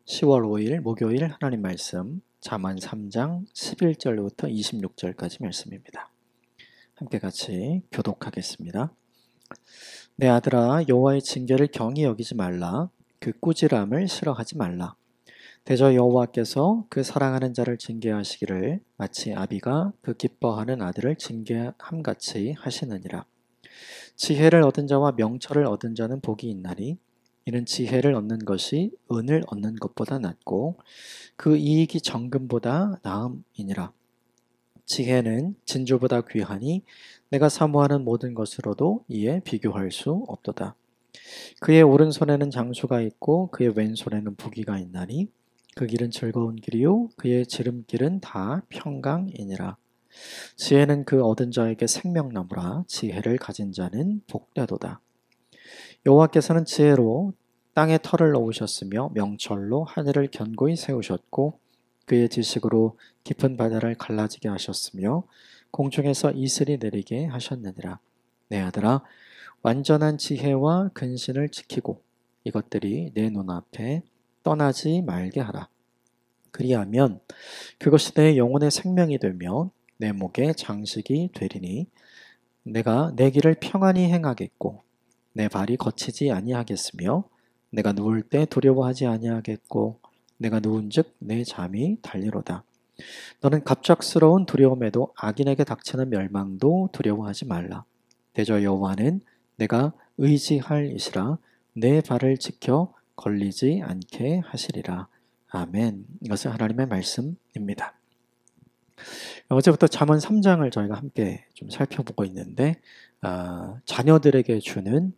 10월 5일 목요일 하나님 말씀 잠언 3장 11절부터 26절까지 말씀입니다. 함께 같이 교독하겠습니다. 내 아들아, 여호와의 징계를 경히 여기지 말라. 그 꾸지람을 싫어하지 말라. 대저 여호와께서 그 사랑하는 자를 징계하시기를 마치 아비가 그 기뻐하는 아들을 징계함같이 하시느니라. 지혜를 얻은 자와 명철을 얻은 자는 복이 있나니 이는 지혜를 얻는 것이 은을 얻는 것보다 낫고 그 이익이 정금보다 나음이니라. 지혜는 진주보다 귀하니 내가 사모하는 모든 것으로도 이에 비교할 수 없도다. 그의 오른손에는 장수가 있고 그의 왼손에는 부귀가 있나니 그 길은 즐거운 길이요 그의 지름길은 다 평강이니라. 지혜는 그 얻은 자에게 생명나무라. 지혜를 가진 자는 복되도다. 여호와께서는 지혜로 땅에 털을 놓으셨으며 명철로 하늘을 견고히 세우셨고 그의 지식으로 깊은 바다를 갈라지게 하셨으며 공중에서 이슬이 내리게 하셨느니라. 내 아들아, 완전한 지혜와 근신을 지키고 이것들이 내 눈앞에 떠나지 말게 하라. 그리하면 그것이 내 영혼의 생명이 되며 내 목의 장식이 되리니 내가 내 길을 평안히 행하겠고 내 발이 거치지 아니하겠으며 내가 누울 때 두려워하지 아니하겠고 내가 누운즉 내 잠이 달리로다. 너는 갑작스러운 두려움에도 악인에게 닥치는 멸망도 두려워하지 말라. 대저 여호와는 내가 의지할 이시라. 내 발을 지켜 걸리지 않게 하시리라. 아멘. 이것은 하나님의 말씀입니다. 어제부터 잠언 3장을 저희가 함께 좀 살펴보고 있는데 자녀들에게 주는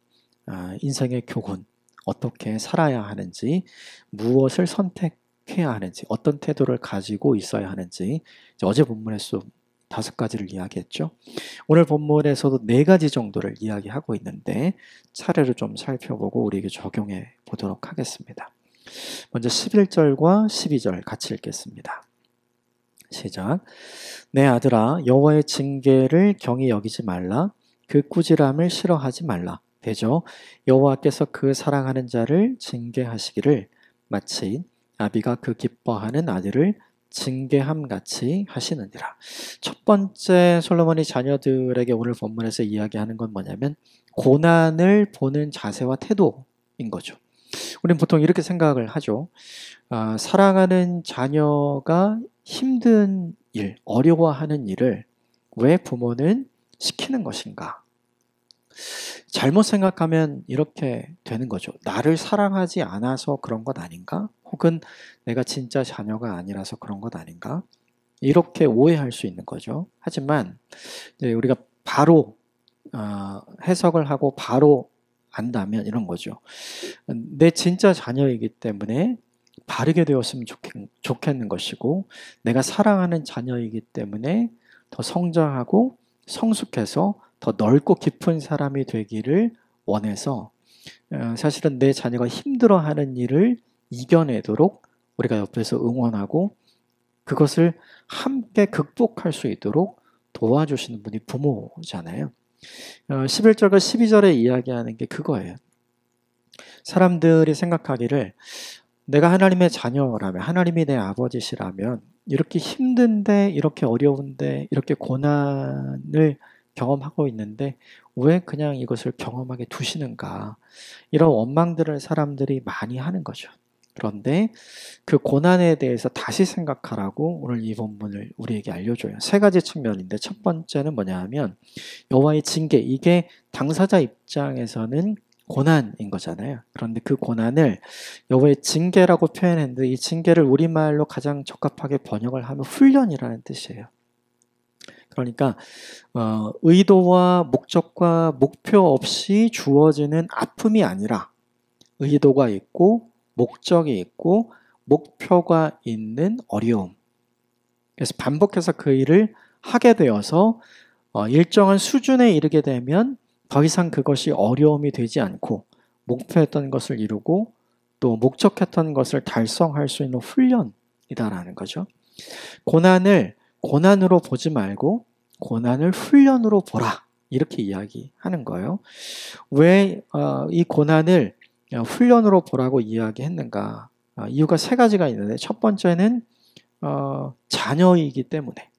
인생의 교훈, 어떻게 살아야 하는지, 무엇을 선택해야 하는지, 어떤 태도를 가지고 있어야 하는지 어제 본문에서 5가지를 이야기했죠. 오늘 본문에서도 4가지 정도를 이야기하고 있는데 차례로 좀 살펴보고 우리에게 적용해 보도록 하겠습니다. 먼저 11절과 12절 같이 읽겠습니다. 시작. 내 아들아, 여호와의 징계를 경히 여기지 말라. 그 꾸지람을 싫어하지 말라. 대저 여호와께서 그 사랑하는 자를 징계하시기를 마치 아비가 그 기뻐하는 아들을 징계함같이 하시느니라. 첫 번째 솔로몬이 자녀들에게 오늘 본문에서 이야기하는 건 뭐냐면 고난을 보는 자세와 태도인 거죠. 우리는 보통 이렇게 생각을 하죠. 사랑하는 자녀가 힘든 일, 어려워하는 일을 왜 부모는 시키는 것인가? 잘못 생각하면 이렇게 되는 거죠. 나를 사랑하지 않아서 그런 것 아닌가? 혹은 내가 진짜 자녀가 아니라서 그런 것 아닌가? 이렇게 오해할 수 있는 거죠. 하지만 이제 우리가 바로 해석을 하고 바로 안다면 이런 거죠. 내 진짜 자녀이기 때문에 바르게 되었으면 좋겠는 것이고 내가 사랑하는 자녀이기 때문에 더 성장하고 성숙해서 더 넓고 깊은 사람이 되기를 원해서 사실은 내 자녀가 힘들어하는 일을 이겨내도록 우리가 옆에서 응원하고 그것을 함께 극복할 수 있도록 도와주시는 분이 부모잖아요. 11절과 12절에 이야기하는 게 그거예요. 사람들이 생각하기를 내가 하나님의 자녀라면, 하나님이 내 아버지시라면 이렇게 힘든데, 이렇게 어려운데, 이렇게 고난을 경험하고 있는데 왜 그냥 이것을 경험하게 두시는가? 이런 원망들을 사람들이 많이 하는 거죠. 그런데 그 고난에 대해서 다시 생각하라고 오늘 이 본문을 우리에게 알려줘요. 3가지 측면인데 첫 번째는 뭐냐 하면 여호와의 징계, 이게 당사자 입장에서는 고난인 거잖아요. 그런데 그 고난을 여호와의 징계라고 표현했는데 이 징계를 우리말로 가장 적합하게 번역을 하면 훈련이라는 뜻이에요. 그러니까 의도와 목적과 목표 없이 주어지는 아픔이 아니라 의도가 있고 목적이 있고 목표가 있는 어려움. 그래서 반복해서 그 일을 하게 되어서 일정한 수준에 이르게 되면 더 이상 그것이 어려움이 되지 않고 목표했던 것을 이루고 또 목적했던 것을 달성할 수 있는 훈련이다라는 거죠. 고난을 고난으로 보지 말고 고난을 훈련으로 보라. 이렇게 이야기하는 거예요. 왜 이 고난을 훈련으로 보라고 이야기했는가? 이유가 세 가지가 있는데 첫 번째는 자녀이기 때문에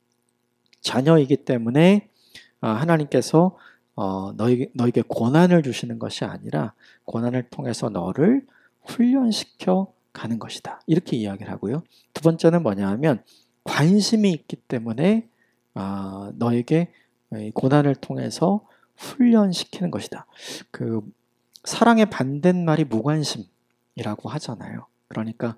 하나님께서 너에게 고난을 주시는 것이 아니라 고난을 통해서 너를 훈련시켜 가는 것이다. 이렇게 이야기를 하고요. 두 번째는 뭐냐 하면 관심이 있기 때문에 너에게 고난을 통해서 훈련시키는 것이다. 그 사랑의 반대말이 무관심이라고 하잖아요. 그러니까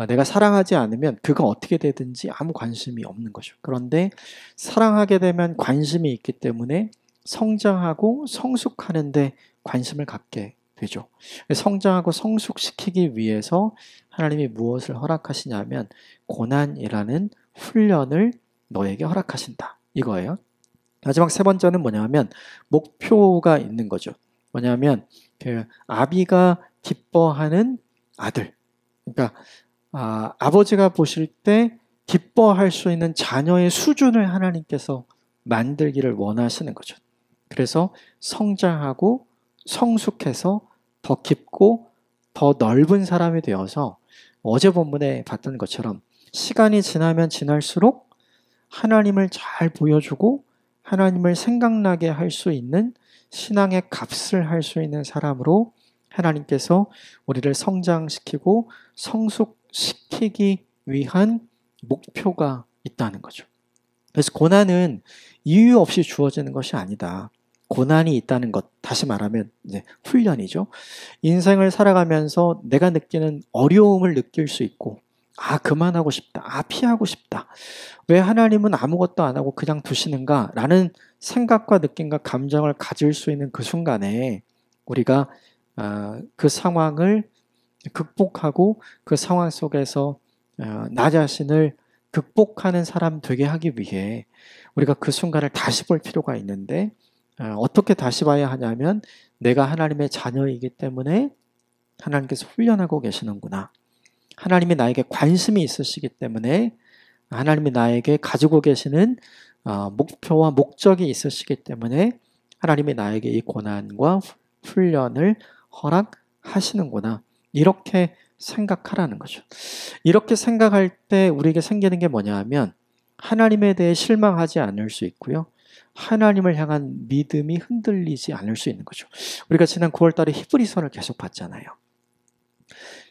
내가 사랑하지 않으면 그가 어떻게 되든지 아무 관심이 없는 거죠. 그런데 사랑하게 되면 관심이 있기 때문에 성장하고 성숙하는데 관심을 갖게 되죠. 성장하고 성숙시키기 위해서 하나님이 무엇을 허락하시냐면 고난이라는 훈련을 너에게 허락하신다. 이거예요. 마지막 세 번째는 뭐냐면 목표가 있는 거죠. 뭐냐면 그 아비가 기뻐하는 아들. 그러니까 아버지가 보실 때 기뻐할 수 있는 자녀의 수준을 하나님께서 만들기를 원하시는 거죠. 그래서 성장하고 성숙해서 더 깊고 더 넓은 사람이 되어서 어제 본문에 봤던 것처럼 시간이 지나면 지날수록 하나님을 잘 보여주고 하나님을 생각나게 할 수 있는 신앙의 값을 할 수 있는 사람으로 하나님께서 우리를 성장시키고 성숙시키기 위한 목표가 있다는 거죠. 그래서 고난은 이유 없이 주어지는 것이 아니다. 고난이 있다는 것, 다시 말하면 이제 훈련이죠. 인생을 살아가면서 내가 느끼는 어려움을 느낄 수 있고, 그만하고 싶다. 피하고 싶다. 왜 하나님은 아무것도 안 하고 그냥 두시는가? 라는 생각과 느낌과 감정을 가질 수 있는 그 순간에 우리가 그 상황을 극복하고 그 상황 속에서 나 자신을 극복하는 사람 되게 하기 위해 우리가 그 순간을 다시 볼 필요가 있는데 어떻게 다시 봐야 하냐면 내가 하나님의 자녀이기 때문에 하나님께서 훈련하고 계시는구나. 하나님이 나에게 관심이 있으시기 때문에 하나님이 나에게 가지고 계시는 목표와 목적이 있으시기 때문에 하나님이 나에게 이 고난과 훈련을 허락하시는구나. 이렇게 생각하라는 거죠. 이렇게 생각할 때 우리에게 생기는 게 뭐냐 하면 하나님에 대해 실망하지 않을 수 있고요. 하나님을 향한 믿음이 흔들리지 않을 수 있는 거죠. 우리가 지난 9월 달에 히브리서를 계속 봤잖아요.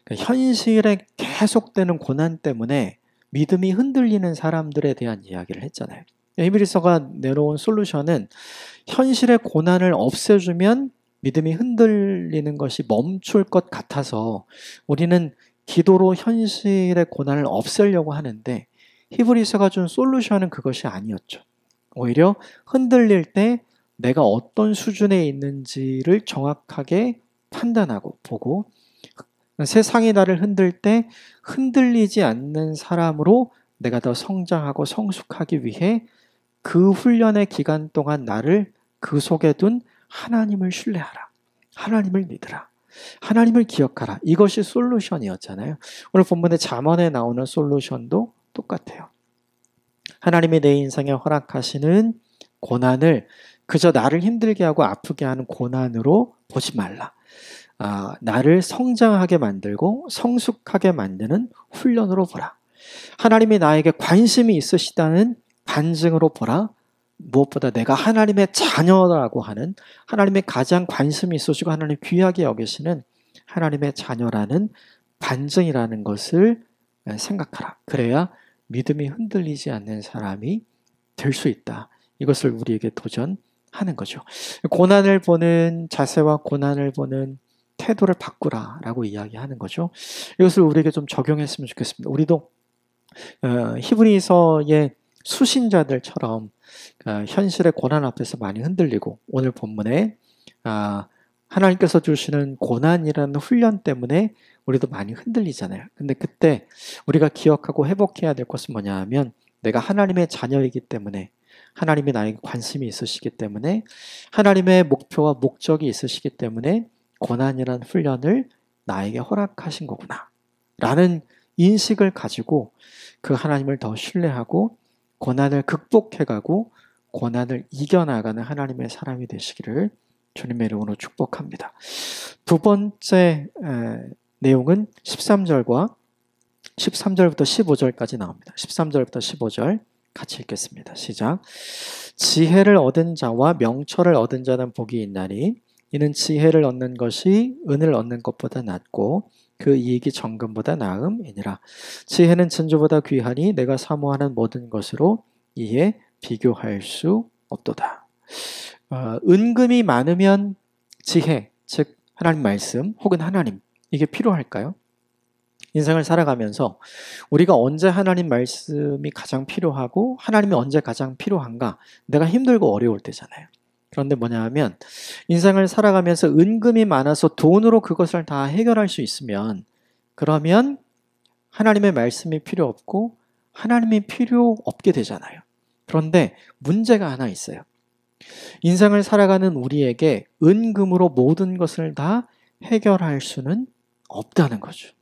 그러니까 현실에 계속되는 고난 때문에 믿음이 흔들리는 사람들에 대한 이야기를 했잖아요. 히브리서가 내놓은 솔루션은 현실의 고난을 없애주면 믿음이 흔들리는 것이 멈출 것 같아서 우리는 기도로 현실의 고난을 없애려고 하는데 히브리서가 준 솔루션은 그것이 아니었죠. 오히려 흔들릴 때 내가 어떤 수준에 있는지를 정확하게 판단하고 보고 세상이 나를 흔들 때 흔들리지 않는 사람으로 내가 더 성장하고 성숙하기 위해 그 훈련의 기간 동안 나를 그 속에 둔 하나님을 신뢰하라. 하나님을 믿으라. 하나님을 기억하라. 이것이 솔루션이었잖아요. 오늘 본문의 잠언에 나오는 솔루션도 똑같아요. 하나님이 내 인생에 허락하시는 고난을 그저 나를 힘들게 하고 아프게 하는 고난으로 보지 말라. 나를 성장하게 만들고 성숙하게 만드는 훈련으로 보라. 하나님이 나에게 관심이 있으시다는 반증으로 보라. 무엇보다 내가 하나님의 자녀라고 하는 하나님의 가장 관심이 있으시고 하나님 귀하게 여기시는 하나님의 자녀라는 반증이라는 것을 생각하라. 그래야 믿음이 흔들리지 않는 사람이 될 수 있다. 이것을 우리에게 도전하는 거죠. 고난을 보는 자세와 고난을 보는 태도를 바꾸라라고 이야기하는 거죠. 이것을 우리에게 좀 적용했으면 좋겠습니다. 우리도 히브리서의 수신자들처럼 현실의 고난 앞에서 많이 흔들리고 오늘 본문에 하나님께서 주시는 고난이라는 훈련 때문에 우리도 많이 흔들리잖아요. 근데 그때 우리가 기억하고 회복해야 될 것은 뭐냐 하면 내가 하나님의 자녀이기 때문에 하나님이 나에게 관심이 있으시기 때문에 하나님의 목표와 목적이 있으시기 때문에 고난이라는 훈련을 나에게 허락하신 거구나 라는 인식을 가지고 그 하나님을 더 신뢰하고 고난을 극복해가고 고난을 이겨나가는 하나님의 사람이 되시기를 주님의 이름으로 축복합니다. 두 번째 내용은 13절과 13절부터 15절까지 나옵니다. 13절부터 15절 같이 읽겠습니다. 시작. 지혜를 얻은 자와 명철을 얻은 자는 복이 있나니 이는 지혜를 얻는 것이 은을 얻는 것보다 낫고 그 이익이 정금보다 나음이니라. 지혜는 진주보다 귀하니 내가 사모하는 모든 것으로 이에 비교할 수 없도다. 은금이 많으면 지혜, 즉 하나님 말씀 혹은 하나님, 이게 필요할까요? 인생을 살아가면서 우리가 언제 하나님 말씀이 가장 필요하고 하나님이 언제 가장 필요한가? 내가 힘들고 어려울 때잖아요. 그런데 뭐냐 하면 인생을 살아가면서 은금이 많아서 돈으로 그것을 다 해결할 수 있으면 그러면 하나님의 말씀이 필요 없고 하나님이 필요 없게 되잖아요. 그런데 문제가 하나 있어요. 인생을 살아가는 우리에게 은금으로 모든 것을 다 해결할 수는 없다는 거죠.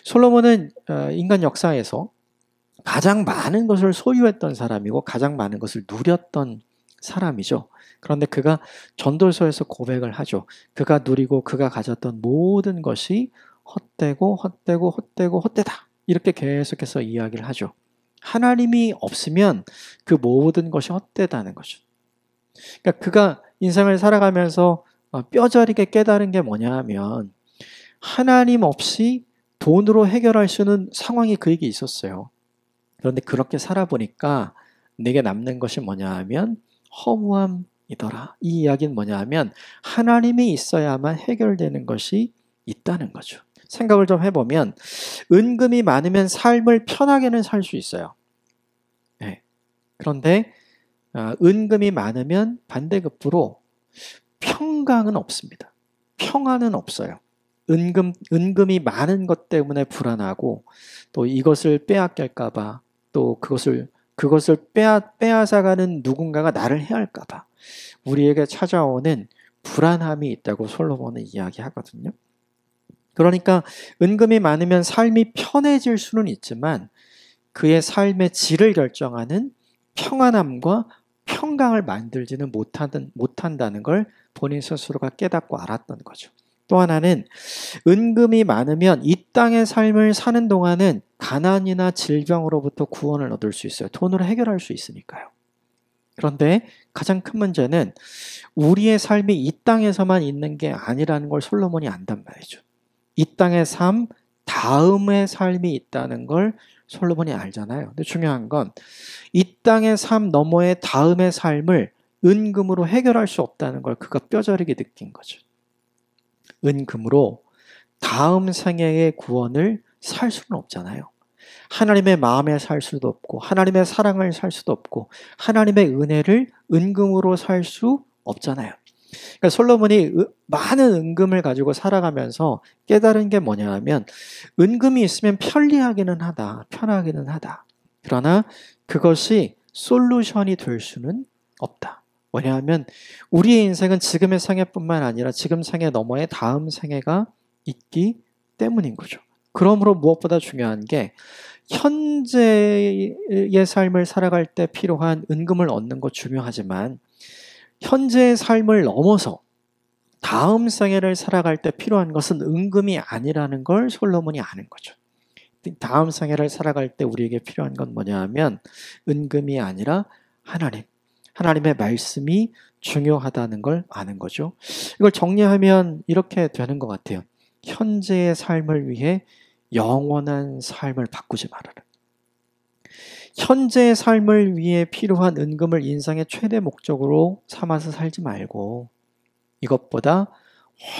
솔로몬은 인간 역사에서 가장 많은 것을 소유했던 사람이고 가장 많은 것을 누렸던 사람이죠. 그런데 그가 전도서에서 고백을 하죠. 그가 누리고 그가 가졌던 모든 것이 헛되고 헛되고 헛되고 헛되다. 이렇게 계속해서 이야기를 하죠. 하나님이 없으면 그 모든 것이 헛되다는 거죠. 그러니까 그가 인생을 살아가면서 뼈저리게 깨달은 게 뭐냐 하면 하나님 없이 돈으로 해결할 수 있는 상황이 그에게 있었어요. 그런데 그렇게 살아보니까 내게 남는 것이 뭐냐 하면 허무함이더라. 이 이야기는 뭐냐 하면 하나님이 있어야만 해결되는 것이 있다는 거죠. 생각을 좀 해보면 은금이 많으면 삶을 편하게는 살 수 있어요. 네. 그런데 은금이 많으면 반대급부로 평강은 없습니다. 평안은 없어요. 은금이 많은 것 때문에 불안하고 또 이것을 빼앗길까봐 또 그것을 빼앗아가는 누군가가 나를 해할까봐 우리에게 찾아오는 불안함이 있다고 솔로몬은 이야기하거든요. 그러니까 은금이 많으면 삶이 편해질 수는 있지만 그의 삶의 질을 결정하는 평안함과 평강을 만들지는 못한다는 걸 본인 스스로가 깨닫고 알았던 거죠. 또 하나는 은금이 많으면 이 땅의 삶을 사는 동안은 가난이나 질병으로부터 구원을 얻을 수 있어요. 돈으로 해결할 수 있으니까요. 그런데 가장 큰 문제는 우리의 삶이 이 땅에서만 있는 게 아니라는 걸 솔로몬이 안단 말이죠. 이 땅의 삶 다음의 삶이 있다는 걸 솔로몬이 알잖아요. 근데 중요한 건 이 땅의 삶 너머의 다음의 삶을 은금으로 해결할 수 없다는 걸 그가 뼈저리게 느낀 거죠. 은금으로 다음 생애의 구원을 살 수는 없잖아요. 하나님의 마음에 살 수도 없고 하나님의 사랑을 살 수도 없고 하나님의 은혜를 은금으로 살 수 없잖아요. 그러니까 솔로몬이 많은 은금을 가지고 살아가면서 깨달은 게 뭐냐 하면 은금이 있으면 편리하기는 하다. 편하기는 하다. 그러나 그것이 솔루션이 될 수는 없다. 왜냐하면 우리의 인생은 지금의 생애뿐만 아니라 지금 생애 너머의 다음 생애가 있기 때문인 거죠. 그러므로 무엇보다 중요한 게 현재의 삶을 살아갈 때 필요한 은금을 얻는 것 중요하지만 현재의 삶을 넘어서 다음 생애를 살아갈 때 필요한 것은 은금이 아니라는 걸 솔로몬이 아는 거죠. 다음 생애를 살아갈 때 우리에게 필요한 건 뭐냐 하면 은금이 아니라 하나님의 말씀이 중요하다는 걸 아는 거죠. 이걸 정리하면 이렇게 되는 것 같아요. 현재의 삶을 위해 영원한 삶을 바꾸지 말아라. 현재의 삶을 위해 필요한 은금을 인생의 최대 목적으로 삼아서 살지 말고 이것보다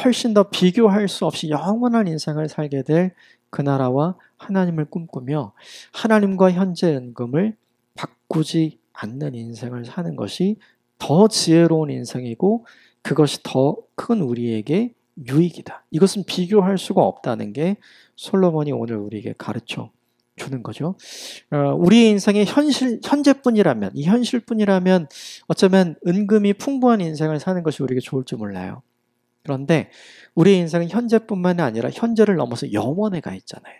훨씬 더 비교할 수 없이 영원한 인생을 살게 될 그 나라와 하나님을 꿈꾸며 하나님과 현재 은금을 바꾸지 않는 인생을 사는 것이 더 지혜로운 인생이고 그것이 더 큰 우리에게 유익이다. 이것은 비교할 수가 없다는 게 솔로몬이 오늘 우리에게 가르쳐 주는 거죠. 우리의 인생의 현재뿐이라면, 이 현실뿐이라면 어쩌면 은금이 풍부한 인생을 사는 것이 우리에게 좋을지 몰라요. 그런데 우리의 인생은 현재뿐만 아니라 현재를 넘어서 영원에 가 있잖아요.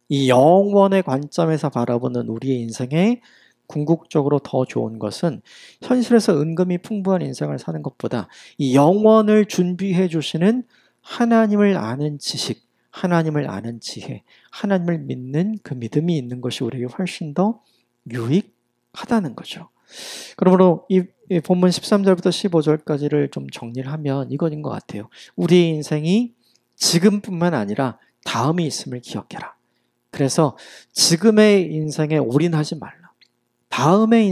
이 영원의 관점에서 바라보는 우리의 인생에 궁극적으로 더 좋은 것은 현실에서 은금이 풍부한 인생을 사는 것보다 이 영원을 준비해 주시는 하나님을 아는 지식, 하나님을 아는 지혜, 하나님을 믿는 그 믿음이 있는 것이 우리에게 훨씬 더 유익하다는 거죠. 그러므로 이 본문 13절부터 15절까지를 좀 정리를 하면 이것인 것 같아요. 우리의 인생이 지금뿐만 아니라 다음이 있음을 기억해라. 그래서 지금의 인생에 올인하지 말라. 다음의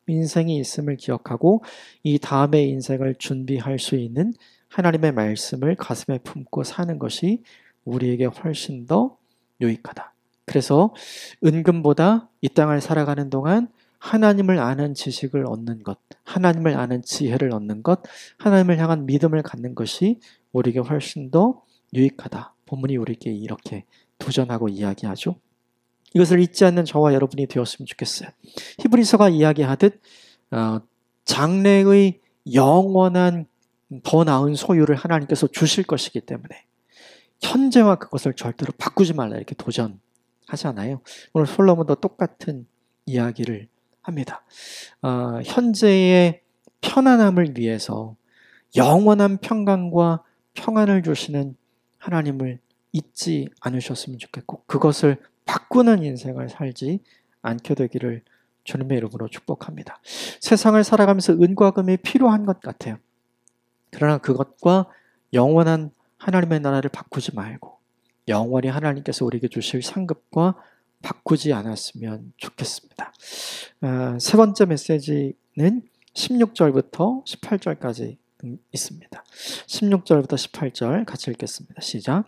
인생이 있음을 기억하고 이 다음의 인생을 준비할 수 있는 하나님의 말씀을 가슴에 품고 사는 것이 우리에게 훨씬 더 유익하다. 그래서 은금보다 이 땅을 살아가는 동안 하나님을 아는 지식을 얻는 것, 하나님을 아는 지혜를 얻는 것, 하나님을 향한 믿음을 갖는 것이 우리에게 훨씬 더 유익하다. 본문이 우리에게 이렇게 도전하고 이야기하죠. 이것을 잊지 않는 저와 여러분이 되었으면 좋겠어요. 히브리서가 이야기하듯 장래의 영원한 더 나은 소유를 하나님께서 주실 것이기 때문에 현재와 그것을 절대로 바꾸지 말라 이렇게 도전하잖아요. 오늘 솔로몬도 똑같은 이야기를 합니다. 현재의 편안함을 위해서 영원한 평강과 평안을 주시는 하나님을 잊지 않으셨으면 좋겠고 그것을 바꾸는 인생을 살지 않게 되기를 주님의 이름으로 축복합니다. 세상을 살아가면서 은과 금이 필요한 것 같아요. 그러나 그것과 영원한 하나님의 나라를 바꾸지 말고 영원히 하나님께서 우리에게 주실 상급과 바꾸지 않았으면 좋겠습니다. 세 번째 메시지는 16절부터 18절까지 있습니다. 16절부터 18절 같이 읽겠습니다. 시작.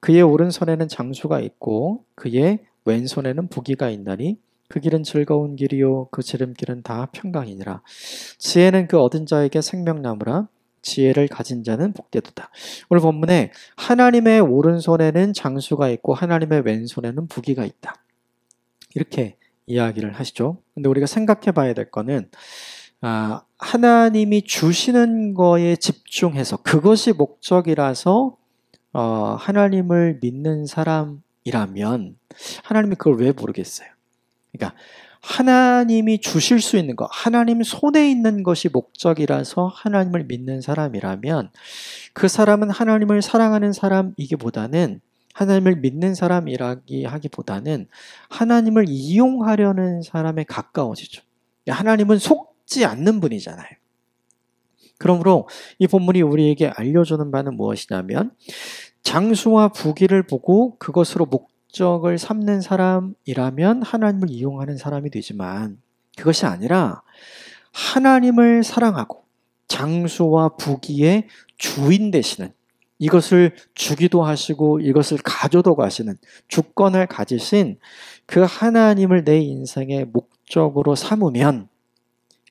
그의 오른손에는 장수가 있고 그의 왼손에는 부귀가 있나니 그 길은 즐거운 길이요 그 지름길은 다 평강이니라. 지혜는 그 얻은 자에게 생명나무라. 지혜를 가진 자는 복되도다. 오늘 본문에 하나님의 오른손에는 장수가 있고 하나님의 왼손에는 부귀가 있다. 이렇게 이야기를 하시죠. 근데 우리가 생각해 봐야 될 거는 하나님이 주시는 거에 집중해서 그것이 목적이라서 하나님을 믿는 사람이라면 하나님이 그걸 왜 모르겠어요. 그러니까 하나님이 주실 수 있는 것, 하나님 손에 있는 것이 목적이라서 하나님을 믿는 사람이라면 그 사람은 하나님을 사랑하는 사람이기보다는 하나님을 믿는 사람이라기 하기보다는 하나님을 이용하려는 사람에 가까워지죠. 하나님은 속지 않는 분이잖아요. 그러므로 이 본문이 우리에게 알려주는 바는 무엇이냐면 장수와 부귀를 보고 그것으로 목적을 삼는 사람이라면 하나님을 이용하는 사람이 되지만 그것이 아니라 하나님을 사랑하고 장수와 부귀의 주인 되시는 이것을 주기도 하시고 이것을 가져도 가시는 주권을 가지신 그 하나님을 내 인생의 목적으로 삼으면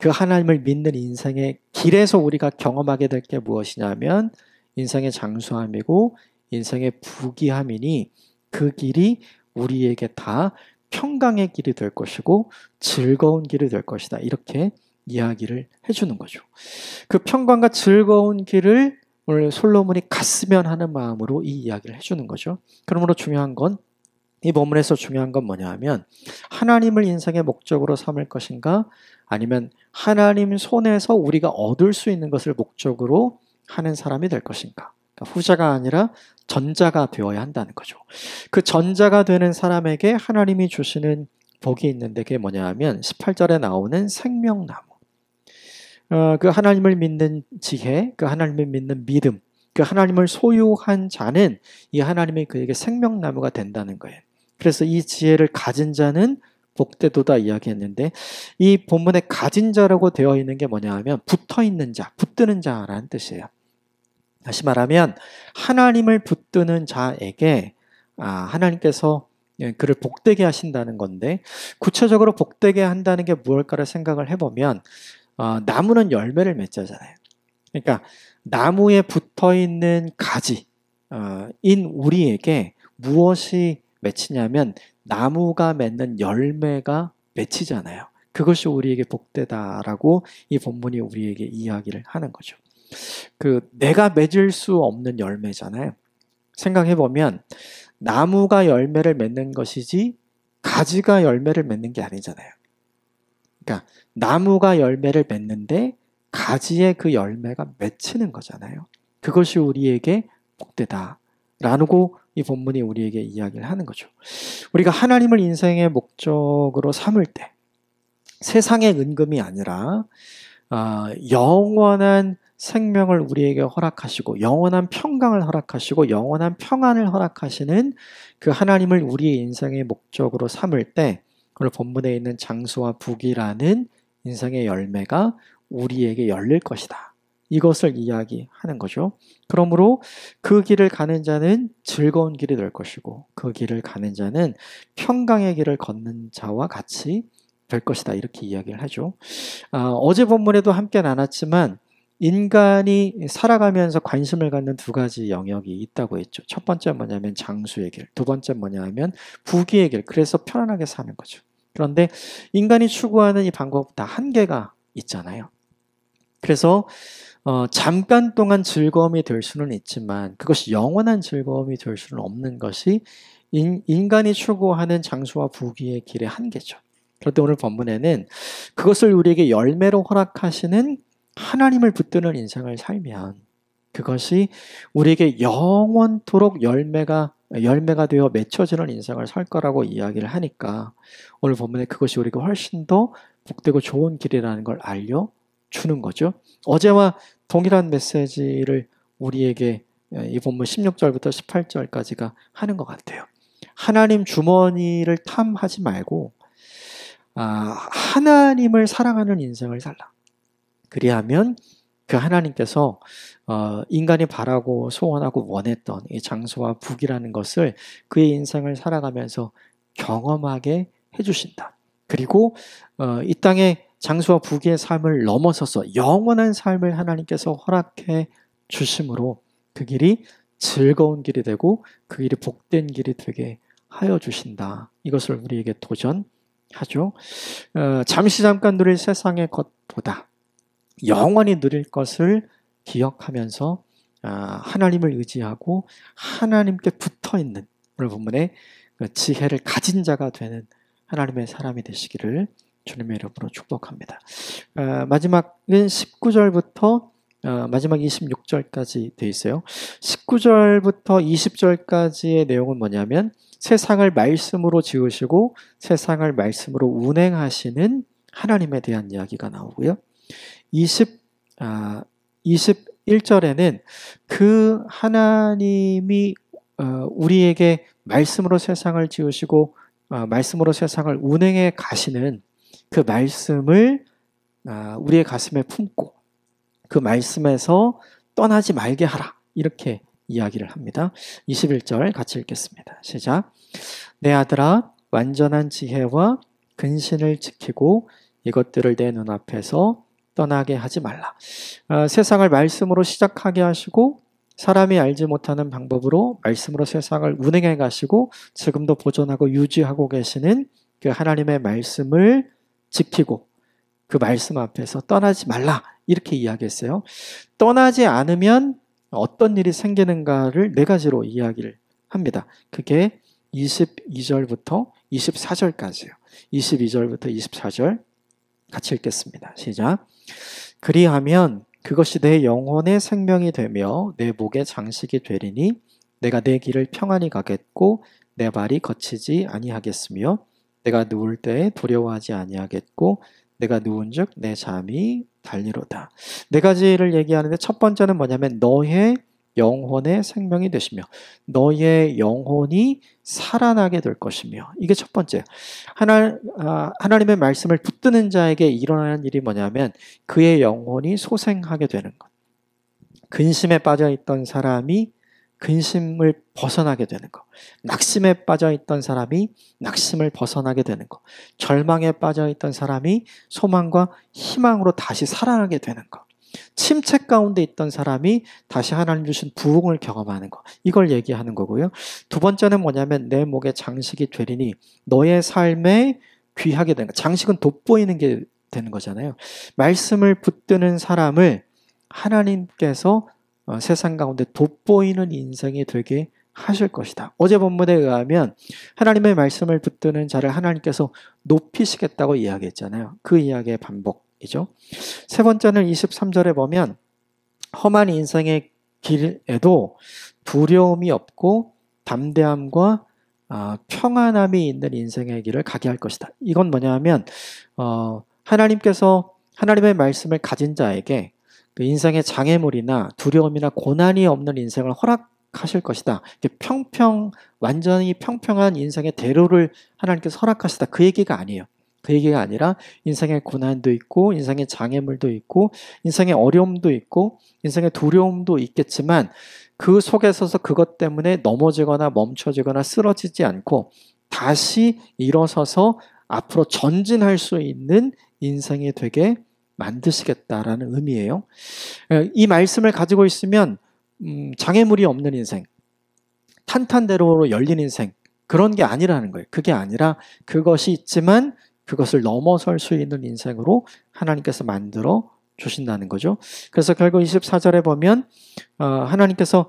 그 하나님을 믿는 인생의 길에서 우리가 경험하게 될 게 무엇이냐면 인생의 장수함이고 인생의 부귀함이니 그 길이 우리에게 다 평강의 길이 될 것이고 즐거운 길이 될 것이다. 이렇게 이야기를 해주는 거죠. 그 평강과 즐거운 길을 오늘 솔로몬이 갔으면 하는 마음으로 이 이야기를 해주는 거죠. 그러므로 중요한 건 이 본문에서 중요한 건 뭐냐 하면 하나님을 인생의 목적으로 삼을 것인가 아니면 하나님 손에서 우리가 얻을 수 있는 것을 목적으로 하는 사람이 될 것인가. 그러니까 후자가 아니라 전자가 되어야 한다는 거죠. 그 전자가 되는 사람에게 하나님이 주시는 복이 있는데 그게 뭐냐 하면 18절에 나오는 생명나무. 그 하나님을 믿는 지혜, 그 하나님을 믿는 믿음, 그 하나님을 소유한 자는 이 하나님이 그에게 생명나무가 된다는 거예요. 그래서 이 지혜를 가진 자는 복되도다 이야기했는데 이 본문에 가진 자라고 되어 있는 게 뭐냐 하면 붙어있는 자, 붙드는 자라는 뜻이에요. 다시 말하면 하나님을 붙드는 자에게 하나님께서 그를 복되게 하신다는 건데 구체적으로 복되게 한다는 게 무엇일까를 생각을 해보면 나무는 열매를 맺잖아요. 그러니까 나무에 붙어있는 가지인 우리에게 무엇이 맺히냐면 나무가 맺는 열매가 맺히잖아요. 그것이 우리에게 복되다라고 이 본문이 우리에게 이야기를 하는 거죠. 내가 맺을 수 없는 열매잖아요. 생각해보면 나무가 열매를 맺는 것이지 가지가 열매를 맺는 게 아니잖아요. 그러니까 나무가 열매를 맺는데 가지에 그 열매가 맺히는 거잖아요. 그것이 우리에게 복되다라는 라고 이 본문이 우리에게 이야기를 하는 거죠. 우리가 하나님을 인생의 목적으로 삼을 때 세상의 은금이 아니라 영원한 생명을 우리에게 허락하시고 영원한 평강을 허락하시고 영원한 평안을 허락하시는 그 하나님을 우리의 인생의 목적으로 삼을 때 오늘 본문에 있는 장수와 북이라는 인생의 열매가 우리에게 열릴 것이다. 이것을 이야기하는 거죠. 그러므로 그 길을 가는 자는 즐거운 길이 될 것이고 그 길을 가는 자는 평강의 길을 걷는 자와 같이 될 것이다. 이렇게 이야기를 하죠. 어제 본문에도 함께 나눴지만 인간이 살아가면서 관심을 갖는 두 가지 영역이 있다고 했죠. 첫 번째 뭐냐면 장수의 길, 두 번째 뭐냐면 부귀의 길. 그래서 편안하게 사는 거죠. 그런데 인간이 추구하는 이 방법 다 한계가 있잖아요. 그래서 잠깐 동안 즐거움이 될 수는 있지만 그것이 영원한 즐거움이 될 수는 없는 것이 인간이 추구하는 장수와 부귀의 길의 한계죠. 그런데 오늘 본문에는 그것을 우리에게 열매로 허락하시는 하나님을 붙드는 인생을 살면 그것이 우리에게 영원토록 열매가 되어 맺혀지는 인생을 살 거라고 이야기를 하니까 오늘 본문에 그것이 우리가 훨씬 더 복되고 좋은 길이라는 걸 알려주는 거죠. 어제와 동일한 메시지를 우리에게 이 본문 16절부터 18절까지가 하는 것 같아요. 하나님 주머니를 탐하지 말고 하나님을 사랑하는 인생을 살라. 그리하면 그 하나님께서 인간이 바라고 소원하고 원했던 이 장수와 북이라는 것을 그의 인생을 살아가면서 경험하게 해주신다. 그리고 이 땅에 장수와 북의 삶을 넘어서서 영원한 삶을 하나님께서 허락해 주심으로 그 길이 즐거운 길이 되고 그 길이 복된 길이 되게 하여 주신다. 이것을 우리에게 도전하죠. 잠시 잠깐 누릴 세상의 것보다 영원히 누릴 것을 기억하면서 하나님을 의지하고 하나님께 붙어있는 오늘 본문에 지혜를 가진 자가 되는 하나님의 사람이 되시기를 주님의 이름으로 축복합니다. 마지막은 19절부터 마지막 26절까지 되어 있어요. 19절부터 20절까지의 내용은 뭐냐면 세상을 말씀으로 지으시고 세상을 말씀으로 운행하시는 하나님에 대한 이야기가 나오고요. 21절에는 그 하나님이 우리에게 말씀으로 세상을 지으시고 말씀으로 세상을 운행해 가시는 그 말씀을 우리의 가슴에 품고 그 말씀에서 떠나지 말게 하라. 이렇게 이야기를 합니다. 21절 같이 읽겠습니다. 시작. 내 아들아 완전한 지혜와 근신을 지키고 이것들을 내 눈앞에서 떠나게 하지 말라. 세상을 말씀으로 시작하게 하시고 사람이 알지 못하는 방법으로 말씀으로 세상을 운행해 가시고 지금도 보존하고 유지하고 계시는 그 하나님의 말씀을 지키고 그 말씀 앞에서 떠나지 말라. 이렇게 이야기했어요. 떠나지 않으면 어떤 일이 생기는가를 네 가지로 이야기를 합니다. 그게 22절부터 24절까지예요. 22절부터 24절 같이 읽겠습니다. 시작. 그리하면 그것이 내 영혼의 생명이 되며 내 목의 장식이 되리니 내가 내 길을 평안히 가겠고 내 발이 거치지 아니하겠으며 내가 누울 때에 두려워하지 아니하겠고 내가 누운즉 내 잠이 달리로다. 네 가지를 얘기하는데 첫 번째는 뭐냐면 너의 영혼의 생명이 되시며 너의 영혼이 살아나게 될 것이며 이게 첫 번째. 하나님의 말씀을 붙드는 자에게 일어나는 일이 뭐냐면 그의 영혼이 소생하게 되는 것. 근심에 빠져있던 사람이 근심을 벗어나게 되는 것. 낙심에 빠져있던 사람이 낙심을 벗어나게 되는 것. 절망에 빠져있던 사람이 소망과 희망으로 다시 살아나게 되는 것. 침체 가운데 있던 사람이 다시 하나님 주신 부흥을 경험하는 것. 이걸 얘기하는 거고요. 두 번째는 뭐냐면 내 목에 장식이 되리니 너의 삶에 귀하게 되는 것. 장식은 돋보이는 게 되는 거잖아요. 말씀을 붙드는 사람을 하나님께서 세상 가운데 돋보이는 인생이 되게 하실 것이다. 어제 본문에 의하면 하나님의 말씀을 붙드는 자를 하나님께서 높이시겠다고 이야기했잖아요. 그 이야기의 반복이죠. 세 번째는 23절에 보면 험한 인생의 길에도 두려움이 없고 담대함과 평안함이 있는 인생의 길을 가게 할 것이다. 이건 뭐냐 하면 하나님께서 하나님의 말씀을 가진 자에게 그 인생의 장애물이나 두려움이나 고난이 없는 인생을 허락하실 것이다. 완전히 평평한 인생의 대로를 하나님께서 허락하시다. 그 얘기가 아니에요. 그 얘기가 아니라 인생의 고난도 있고 인생의 장애물도 있고 인생의 어려움도 있고 인생의 두려움도 있겠지만 그 속에 서서 그것 때문에 넘어지거나 멈춰지거나 쓰러지지 않고 다시 일어서서 앞으로 전진할 수 있는 인생이 되게 만드시겠다라는 의미예요. 이 말씀을 가지고 있으면 장애물이 없는 인생, 탄탄대로로 열린 인생, 그런 게 아니라는 거예요. 그게 아니라 그것이 있지만 그것을 넘어설 수 있는 인생으로 하나님께서 만들어 주신다는 거죠. 그래서 결국 24절에 보면 하나님께서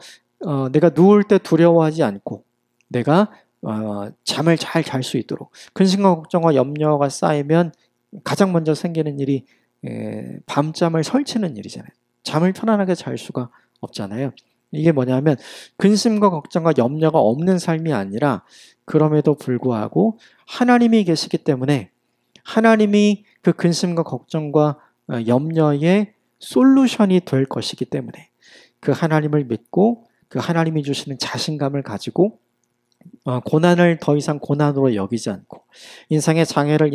내가 누울 때 두려워하지 않고 내가 잠을 잘 잘 수 있도록, 근심과 걱정과 염려가 쌓이면 가장 먼저 생기는 일이 밤잠을 설치는 일이잖아요. 잠을 편안하게 잘 수가 없잖아요. 이게 뭐냐면 근심과 걱정과 염려가 없는 삶이 아니라 그럼에도 불구하고 하나님이 계시기 때문에 하나님이 그 근심과 걱정과 염려의 솔루션이 될 것이기 때문에 그 하나님을 믿고 그 하나님이 주시는 자신감을 가지고 고난을 더 이상 고난으로 여기지 않고 인생의 장애를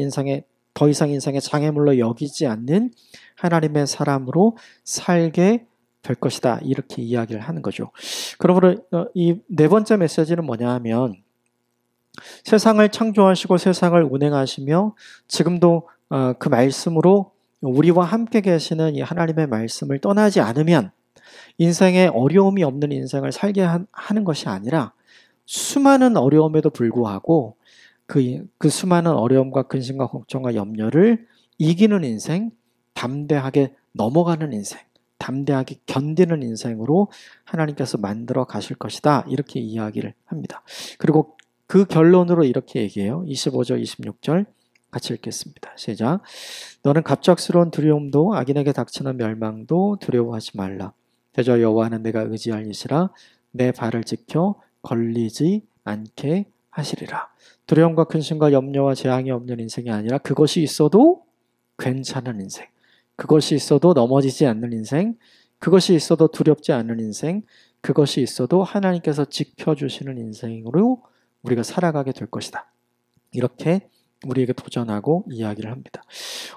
더 이상 인생의 장애물로 여기지 않는 하나님의 사람으로 살게 될 것이다. 이렇게 이야기를 하는 거죠. 그러므로 이 네 번째 메시지는 뭐냐 하면 세상을 창조하시고 세상을 운행하시며 지금도 그 말씀으로 우리와 함께 계시는 이 하나님의 말씀을 떠나지 않으면 인생에 어려움이 없는 인생을 살게 하는 것이 아니라 수많은 어려움에도 불구하고 그 수많은 어려움과 근심과 걱정과 염려를 이기는 인생, 담대하게 넘어가는 인생, 담대하게 견디는 인생으로 하나님께서 만들어 가실 것이다. 이렇게 이야기를 합니다. 그리고 그 결론으로 이렇게 얘기해요. 25절, 26절 같이 읽겠습니다. 시작. 너는 갑작스러운 두려움도 악인에게 닥치는 멸망도 두려워하지 말라. 대저 여호와는 내가 의지할 이시라. 내 발을 지켜 걸리지 않게 하시리라. 두려움과 근심과 염려와 재앙이 없는 인생이 아니라 그것이 있어도 괜찮은 인생, 그것이 있어도 넘어지지 않는 인생, 그것이 있어도 두렵지 않은 인생, 그것이 있어도 하나님께서 지켜주시는 인생으로 우리가 살아가게 될 것이다. 이렇게 우리에게 도전하고 이야기를 합니다.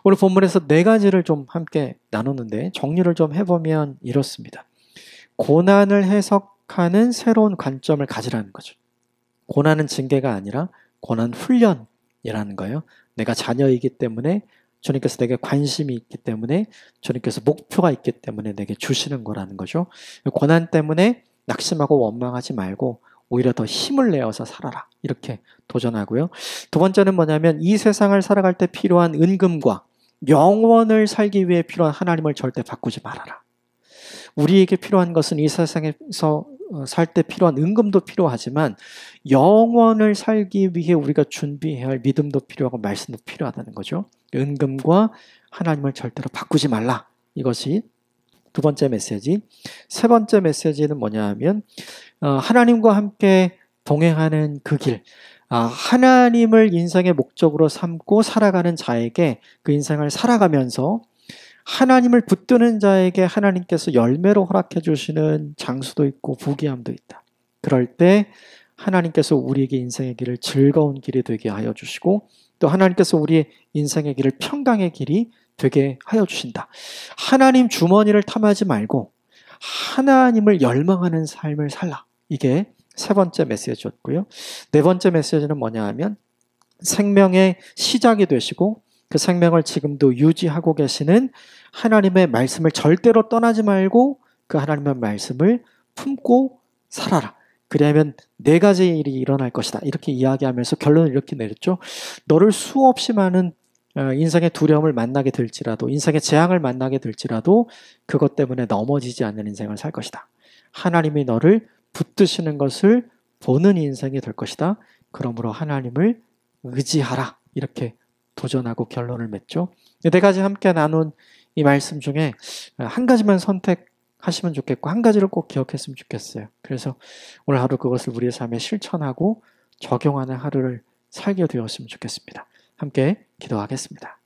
오늘 본문에서 네 가지를 좀 함께 나눴는데 정리를 좀 해보면 이렇습니다. 고난을 해석하는 새로운 관점을 가지라는 거죠. 고난은 징계가 아니라 고난 훈련이라는 거예요. 내가 자녀이기 때문에 주님께서 내게 관심이 있기 때문에 주님께서 목표가 있기 때문에 내게 주시는 거라는 거죠. 고난 때문에 낙심하고 원망하지 말고 오히려 더 힘을 내어서 살아라. 이렇게 도전하고요. 두 번째는 뭐냐면 이 세상을 살아갈 때 필요한 은금과 영원을 살기 위해 필요한 하나님을 절대 바꾸지 말아라. 우리에게 필요한 것은 이 세상에서 살 때 필요한 은금도 필요하지만 영원을 살기 위해 우리가 준비해야 할 믿음도 필요하고 말씀도 필요하다는 거죠. 은금과 하나님을 절대로 바꾸지 말라. 이것이 두 번째 메시지. 세 번째 메시지는 뭐냐 하면 하나님과 함께 동행하는 그 길, 하나님을 인생의 목적으로 삼고 살아가는 자에게 그 인생을 살아가면서 하나님을 붙드는 자에게 하나님께서 열매로 허락해 주시는 장수도 있고 부귀함도 있다. 그럴 때 하나님께서 우리에게 인생의 길을 즐거운 길이 되게 하여 주시고 또 하나님께서 우리의 인생의 길을 평강의 길이 되게 하여 주신다. 하나님 주머니를 탐하지 말고 하나님을 열망하는 삶을 살라. 이게 세 번째 메시지였고요. 네 번째 메시지는 뭐냐 하면 생명의 시작이 되시고 그 생명을 지금도 유지하고 계시는 하나님의 말씀을 절대로 떠나지 말고 그 하나님의 말씀을 품고 살아라. 그리하면 네 가지 일이 일어날 것이다. 이렇게 이야기하면서 결론을 이렇게 내렸죠. 너를 수없이 많은 인생의 두려움을 만나게 될지라도 인생의 재앙을 만나게 될지라도 그것 때문에 넘어지지 않는 인생을 살 것이다. 하나님이 너를 붙드시는 것을 보는 인생이 될 것이다. 그러므로 하나님을 의지하라. 이렇게 도전하고 결론을 맺죠. 네 가지 함께 나눈 이 말씀 중에 한 가지만 선택하라고 하시면 좋겠고 한 가지를 꼭 기억했으면 좋겠어요. 그래서 오늘 하루 그것을 우리의 삶에 실천하고 적용하는 하루를 살게 되었으면 좋겠습니다. 함께 기도하겠습니다.